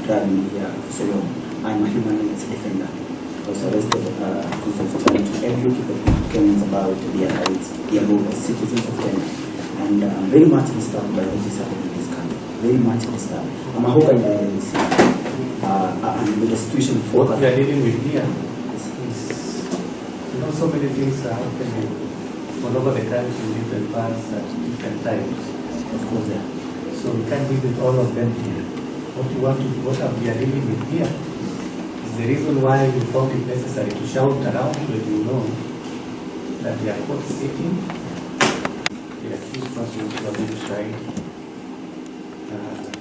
dragging me here so long. I'm a human rights defender. I was arrested because of trying to educate the Kenyans about their rights, their role as citizens of Kenya. And I'm very much disturbed by what is happening in this country. Very much disturbed. I'm a hawker in the system. And with the situation for what we are dealing with here is, so many things are happening all over the country in different parts at different times. Of course, yeah. So we can't deal with all of them here. What we are dealing with here is the reason why we found it necessary to shout around when you know that they are court sitting. The accused persons who are being tried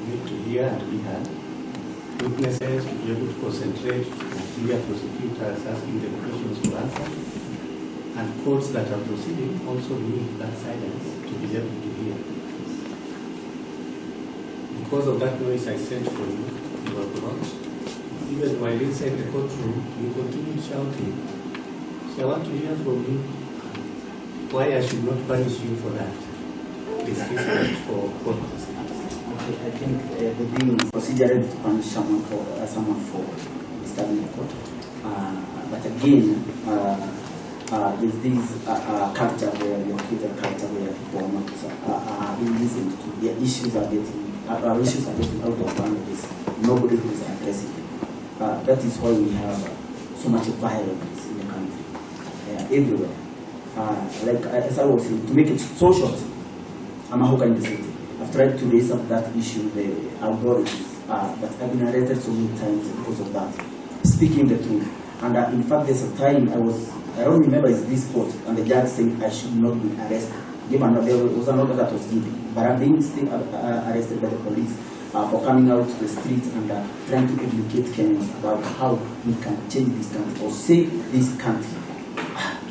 need to hear and be heard. Witnesses to be able to concentrate and hear prosecutors asking them questions to answer. And courts that are proceeding also need that silence to be able to hear. Because of that noise I sent for you, you were brought. Even while inside the courtroom, you continued shouting. So I want to hear from you why I should not punish you for that. This is for court proceedings. I think the being procedural to punish someone for disturbing the court. But again, there's this culture where we create a culture where people are not being listened to. Their issues are getting out of hand of this. Nobody is addressing it. That is why we have so much violence in the country, everywhere. Like as I was saying, to make it so short, I'm a hawker in the city. I've tried to raise up that issue, the authorities, but I've been arrested so many times because of that. Speaking the truth. And in fact, there's a time I don't remember it's this court, and the judge said I should not be arrested. Given that there was an order that was given. But I'm being still arrested by the police for coming out to the streets and trying to educate Kenyans about how we can change this country or save this country.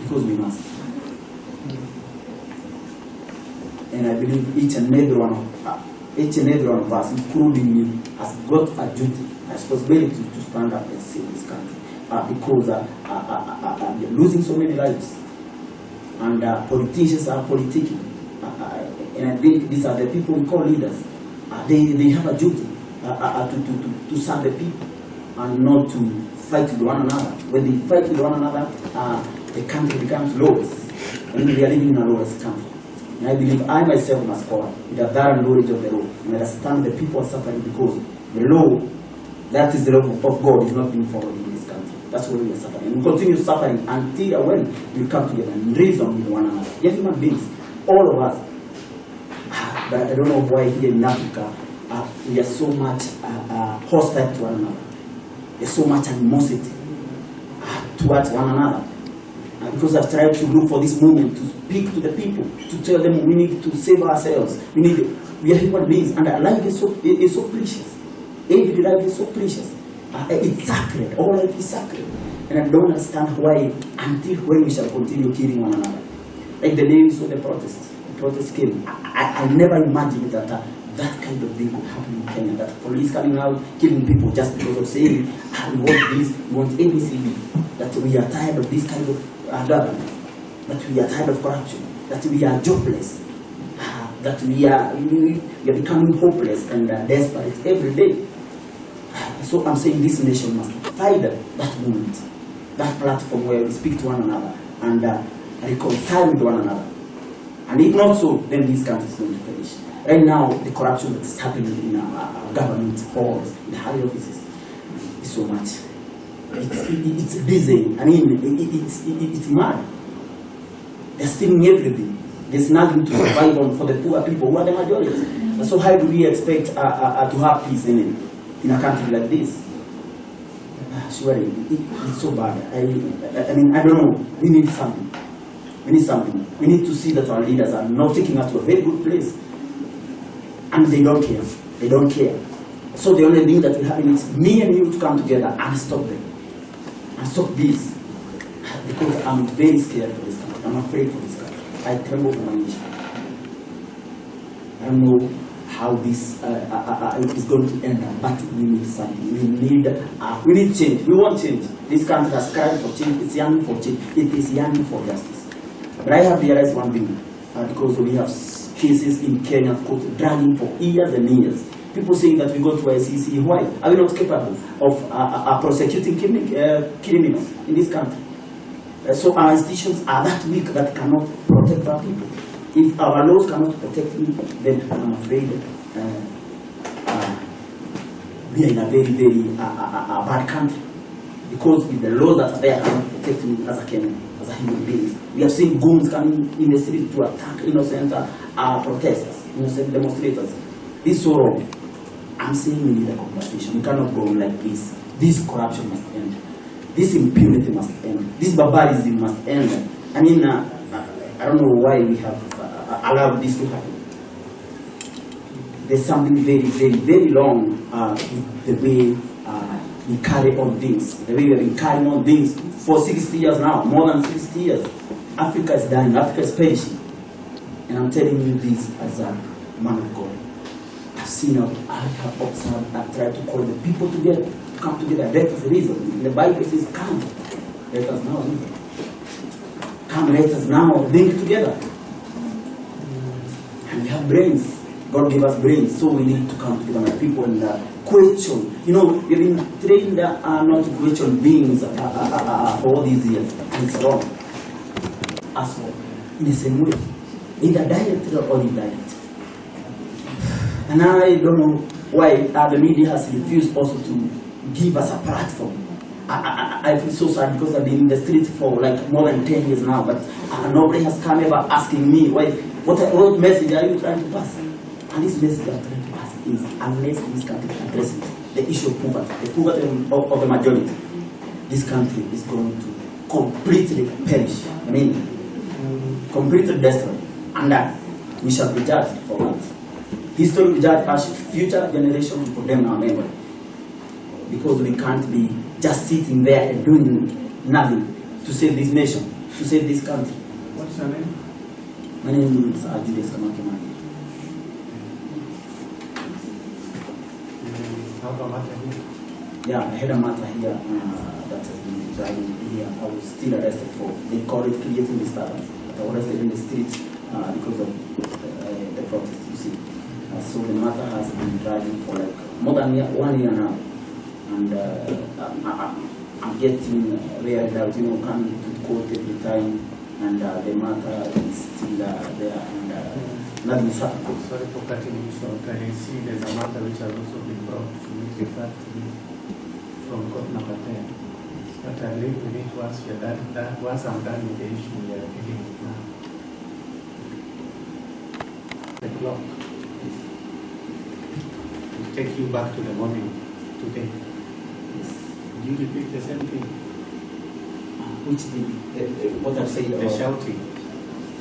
Because we must. And I believe each and every one of us, including me, has got a duty, a responsibility to stand up and save this country. Because we are losing so many lives. And politicians are politicking. And I think these are the people we call leaders. They have a duty to serve the people and not to fight with one another. When they fight with one another, the country becomes lawless. And we are living in a lawless country. And I believe I myself must call with a thorough knowledge of the law and understand the people are suffering because the law, that is the law of God, is not being followed in this country. That's why we are suffering. And we continue suffering until when we come together and reason with one another. We are human beings, all of us. But I don't know why here in Africa we are so much hostile to one another. There's so much animosity towards one another. Because I've tried to look for this moment to speak to the people, to tell them we need to save ourselves. We are human beings, and our life is so precious. Every life is so precious. It's sacred. All life is sacred. And I don't understand why, until when we shall continue killing one another. Like the days of the protests came. I never imagined that that kind of thing could happen in Kenya. That police coming out, killing people just because of saying, we want this, we want ABCD. That we are tired of this kind of government. That we are tired of corruption. That we are jobless. That we are becoming hopeless and desperate every day. So I'm saying this nation must find that moment, that platform where we speak to one another and reconcile with one another. And if not so, then this country is going to perish. Right now, the corruption that is happening in our government halls, in the high offices, is so much. It's busy. I mean, it's mad. They're stealing everything. There's nothing to survive on for the poor people who are the majority. So how do we expect to have peace in a country like this? Surely, it's so bad. I mean, I don't know. We need something. We need something. We need to see that our leaders are not taking us to a very good place. And they don't care. They don't care. So the only thing that will happen is me and you to come together and stop them. And stop this. Because I'm very scared for this country. I'm afraid for this country. I tremble for my nation. I don't know how this is going to end up, but we need something. We need change. We want change. This country has cried for change. It's yearning for change. It is yearning for justice. But I have realized one thing, because we have cases in Kenya court dragging for years and years. People saying that we go to ICC. Why? Are we not capable of prosecuting criminals in this country? So our institutions are that weak that cannot protect our people. If our laws cannot protect me, then I'm afraid we are in a very, very bad country. Because if the laws that are there cannot protect me as a human being, we have seen goons coming in the street to attack innocent protesters, innocent demonstrators. This is so wrong. I'm saying we need a conversation. We cannot go on like this. This corruption must end. This impunity must end. This barbarism must end. I mean, I don't know why we have allowed this to happen. There's something very, very, very wrong with the way we carry on things. The way we have been carrying on things for 60 years now, more than 60 years. Africa is dying, Africa is perishing. And I'm telling you this as a man of God. I've seen, I have observed, I've tried to call the people together, to come together. Let us reason. The Bible says, come, let us now reason. Come, let us now link together. And we have brains. God gave us brains, so we need to come together, my people, and question. You know, we've been trained not to question beings for all these years, and it's wrong. As well, in the same way, either direct or indirect. And I don't know why the media has refused also to give us a platform. I feel so sad because I've been in the street for like more than 10 years now, but nobody has come ever asking me, what message are you trying to pass? And this message I'm trying to pass is, unless this country addresses the issue of poverty, the poverty of the majority, this country is going to completely perish. I mean, completely destroyed. And we shall be judged for that. History will judge us, future generations will put them in our memory. Because we can't be just sitting there and doing nothing to save this nation, to save this country. What's your name? My name is Julius. Yeah, I had a matter here that has been driving here. I was still arrested for, they call it creating disturbance. But I was arrested in the streets because of the protest, you see. So the matter has been driving for like more than 1 year now. And I'm getting wearied out, you know, coming to court every time. And the matter is still there. And nothing is happening. Sorry for cutting you short. I see there's a matter which has also been brought to me from court number 10. But I believe we need to ask you that once I'm done with the issue we are dealing with now. The clock will take you back to the morning today. Will you repeat the same thing? Which what I said? The shouting.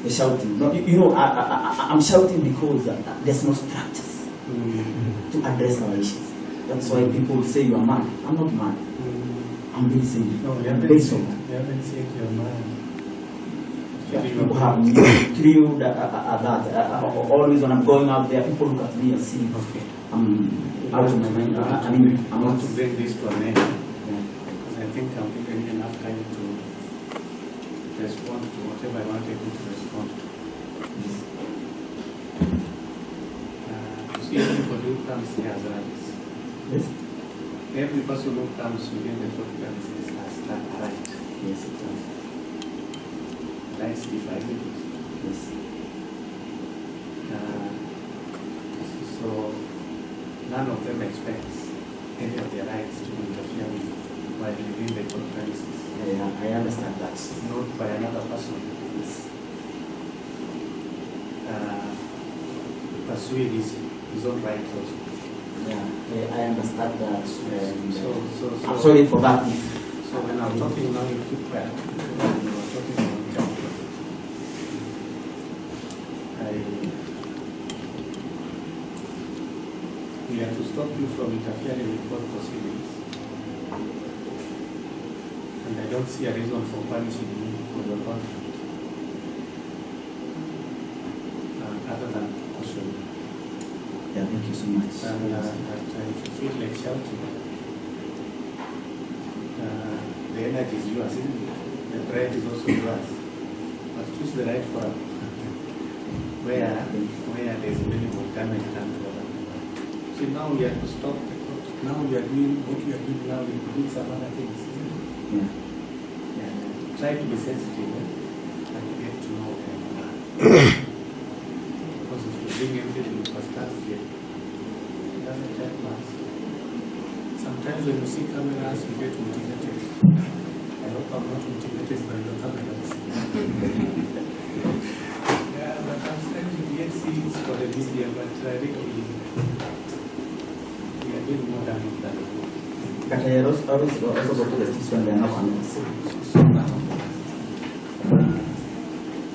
The shouting. No, you know, I'm shouting because there's no structures to address our issues. That's why people say you are mad. I'm not mad. I'm being saying. No, you haven't said you're mad. People have me through that. Always when I'm going out there, people look at me and see, okay, I'm out of my mind. I mean, I want to bring this to an end. Because I think I'm giving enough time to respond to whatever I wanted you to respond to. See, everybody who comes here has rights. Yes. Every person who comes within the court premises has that right. Yes, it does. Rights divided. Yes. So none of them expects any of their rights to be interfered with while within the court premises. Yeah, I understand that. Not by another person. Yes. Pursuing his own right also. Yeah, I understand that. So I'm sorry for that. So when I'm talking now, you keep quiet. When you're talking about we have to stop you from interfering with court proceedings. And I don't see a reason for punishing you for your conduct. Other than caution. Yeah, thank you so much. And if you feel like shouting, the energy is yours, isn't it? The right is also yours. But choose the right forum where there's minimal damage done to other people. So See, now we have to stop the court. Now we are doing what we are doing now. We do some other things. Yeah. Yeah. Try to be sensitive and get to know where you are. Because if you bring everything to a standstill, it doesn't help much. Sometimes when you see cameras, you get motivated. I hope I'm not motivated by your cameras. Yeah, but I'm starting to get scenes for the media, but really, we are doing more damage than good. But I also go to the justice when they are not convinced. So now,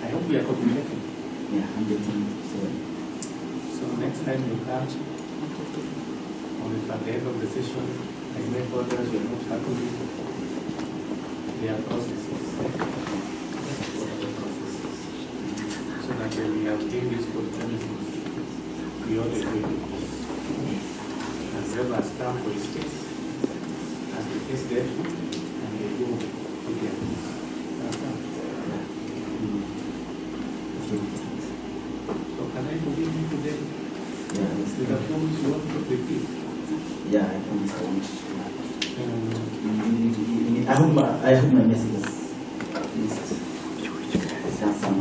I hope we are communicating. Yeah, I'm getting So next time you come, or if at the end of the session, I make orders you're not happy with, there are processes. So that when we have gained this consensus, we ought to do it. And whoever has come for his case, as the case there, and they go to their case. That's all. So can I forgive you today? Yeah, With a promise you want to repeat? yeah, I promise I want to. I hope my message is at least has some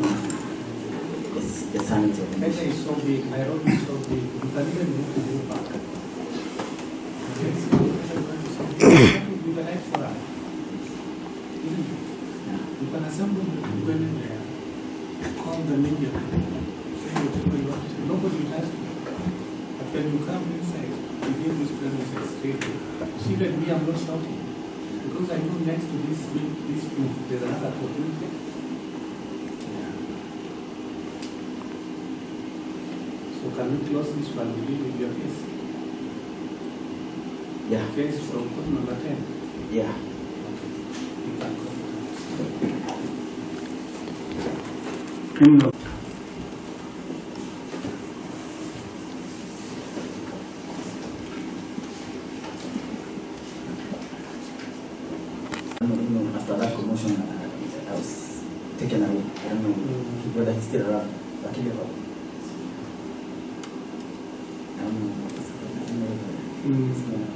the sanity of Kenya is so big, Nairobi is so big, you can even move to go back. Yes, you will be the right for us. Isn't it? Yeah. You can assemble the women there, call the media people, say whatever you want to say. Nobody will ask you. But when you come inside, you give this premises straight. See that me, I'm not shouting. Because I know next to this room, there's another opportunity. So can we close this one? We leave with your case? Yeah. Case from court number 10? Yeah. Okay. You can go. Criminal. After that commotion, I was taken away. I don't know whether he's still around. But I don't know what's happening. I don't know whether he's going on.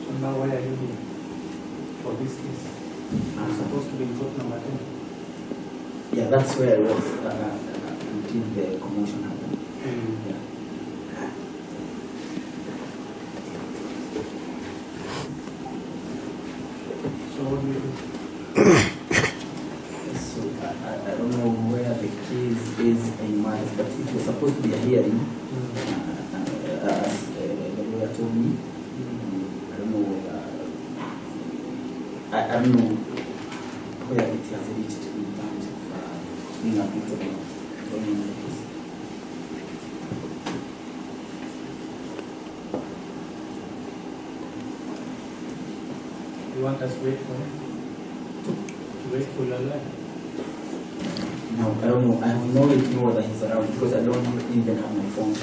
So now why are you here? For this case? I'm supposed to be in court number 10. Yeah, that's where I was until the commotion happened. Yeah. So what do you do? So I don't know where the case is in Mars, but it was supposed to be a hearing, as the lawyer told me. I don't know whether I don't know where it has reached in terms of being applicable for me in the case. You want us to wait for him? To wait for your life? No, I don't know. I have no way to know whether he's around because I don't even have my phone.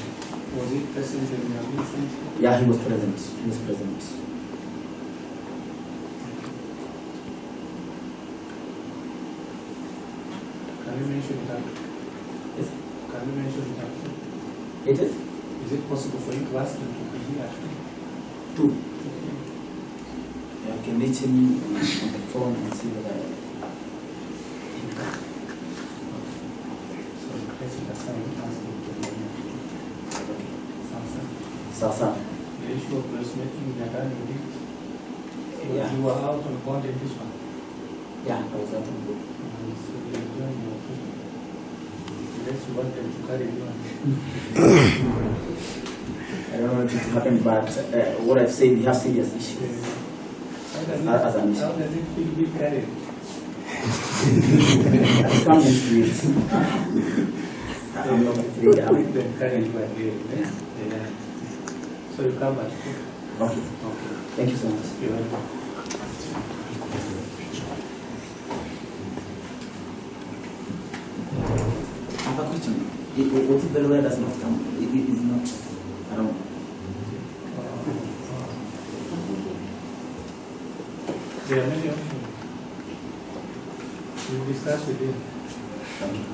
Was he present in your meeting? Yeah, he was present. He was present. Can you mention that? Yes. Can you mention that? It is? Is it possible for you to ask him to be here? Two. I can reach him on the phone and see whether he can. So the person assigned ask him to be here. Okay. Sasa. Sasa. The issue of placemaking, they are done with it. Yeah. You were out on bond in this one. Yeah, I was out on board. So they are doing your thing. Unless you want them to carry you on. I don't know if it happened, but what I've said, we have serious issues. How does it feel to be carried? I've come used to it. I'm not afraid. Them carrying you at the end. Yeah. So you come back. Okay. Thank you so much. You're welcome. I have a question. What if the lawyer does not come? It is not. I don't know. There are many options. We'll discuss with you. Thank you.